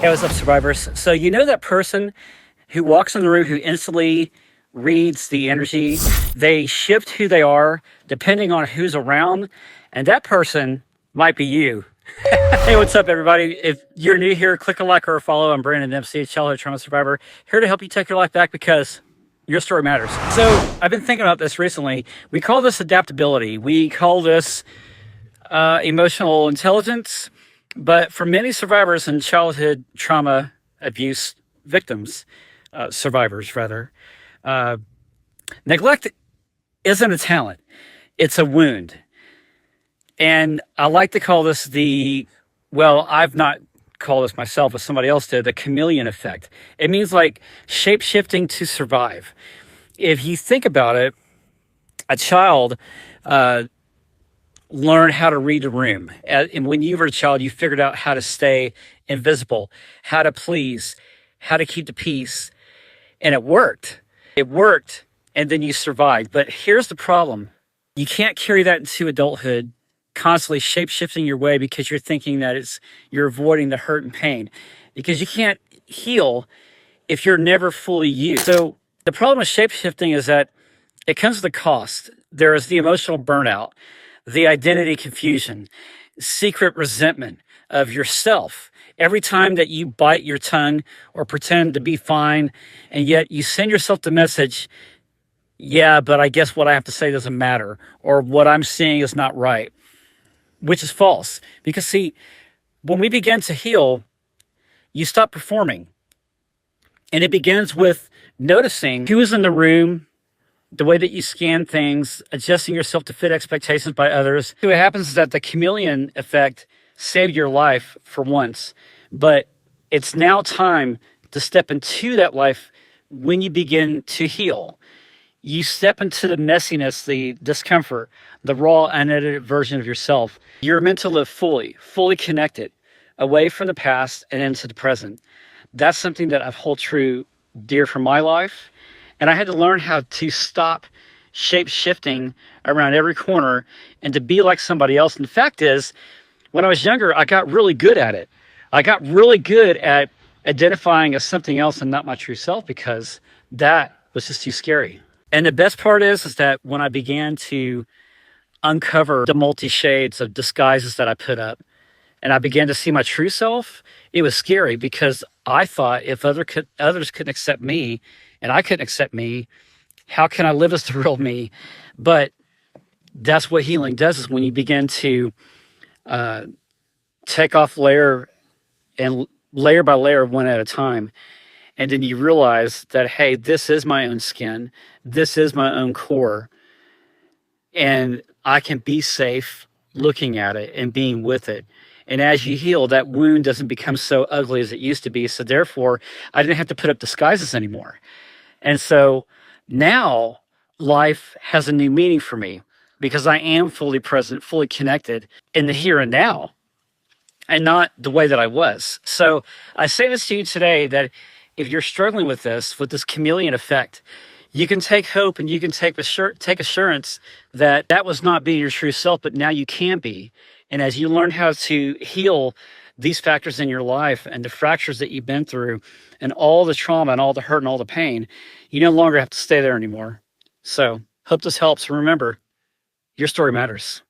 Hey, what's up, survivors? So you know that person who walks in the room who instantly reads the energy? They shift who they are depending on who's around, and that person might be you. Hey, what's up, everybody? If you're new here, click a like or a follow. I'm Branon, Dempsey, a childhood trauma survivor, here to help you take your life back because your story matters. So I've been thinking about this recently. We call this adaptability. We call this emotional intelligence. But for many survivors and childhood trauma abuse victims, survivors rather, neglect isn't a talent, it's a wound. And I like to call this I've not called this myself, but somebody else did, the chameleon effect. It means like shape-shifting to survive. If you think about it, a child learn how to read a room. And when you were a child, you figured out how to stay invisible, how to please, how to keep the peace. And it worked. It worked. And then you survived. But here's the problem. You can't carry that into adulthood, constantly shape-shifting your way because you're thinking that you're avoiding the hurt and pain. Because you can't heal if you're never fully you. So the problem with shape-shifting is that it comes with a cost. There is the emotional burnout, the identity confusion, secret resentment of yourself. Every time that you bite your tongue or pretend to be fine, and yet you send yourself the message, yeah, but I guess what I have to say doesn't matter, or what I'm seeing is not right, which is false. Because see, when we begin to heal, you stop performing. And it begins with noticing who is in the room, the way that you scan things, adjusting yourself to fit expectations by others. So what happens is that the chameleon effect saved your life for once, but it's now time to step into that life when you begin to heal. You step into the messiness, the discomfort, the raw, unedited version of yourself. You're meant to live fully connected, away from the past and into the present. That's something that I hold true dear for my life. And I had to learn how to stop shape-shifting around every corner and to be like somebody else. And the fact is, when I was younger, I got really good at it. I got really good at identifying as something else and not my true self because that was just too scary. And the best part is that when I began to uncover the multi-shades of disguises that I put up, and I began to see my true self, it was scary because I thought if others couldn't accept me and I couldn't accept me, how can I live as the real me? But that's what healing does, is when you begin to take off layer by layer, one at a time. And then you realize that, hey, this is my own skin. This is my own core. And I can be safe looking at it and being with it. And as you heal, that wound doesn't become so ugly as it used to be. So therefore, I didn't have to put up disguises anymore. And so now life has a new meaning for me because I am fully present, fully connected in the here and now, and not the way that I was. So I say this to you today, that if you're struggling with this chameleon effect, you can take hope and you can take assurance that that was not being your true self, but now you can be. And as you learn how to heal these factors in your life and the fractures that you've been through and all the trauma and all the hurt and all the pain, you no longer have to stay there anymore. So hope this helps. Remember, your story matters.